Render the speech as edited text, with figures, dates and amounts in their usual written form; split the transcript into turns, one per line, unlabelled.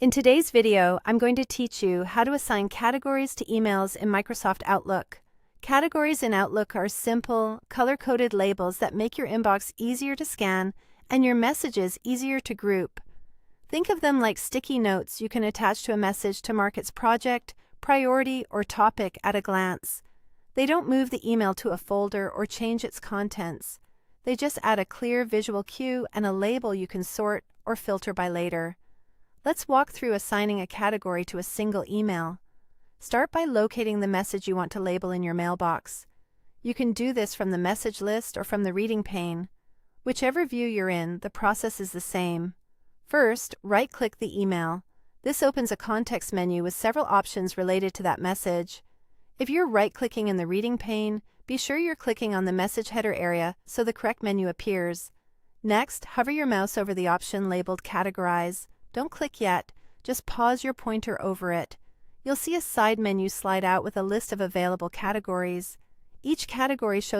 In today's video, I'm going to teach you how to assign categories to emails in Microsoft Outlook. Categories in Outlook are simple, color-coded labels that make your inbox easier to scan and your messages easier to group. Think of them like sticky notes you can attach to a message to mark its project, priority, or topic at a glance. They don't move the email to a folder or change its contents. They just add a clear visual cue and a label you can sort or filter by later. Let's walk through assigning a category to a single email. Start by locating the message you want to label in your mailbox. You can do this from the message list or from the reading pane. Whichever view you're in, the process is the same. First, right-click the email. This opens a context menu with several options related to that message. If you're right-clicking in the reading pane, be sure you're clicking on the message header area so the correct menu appears. Next, hover your mouse over the option labeled Categorize. Don't click yet, just pause your pointer over it. You'll see a side menu slide out with a list of available categories. Each category shows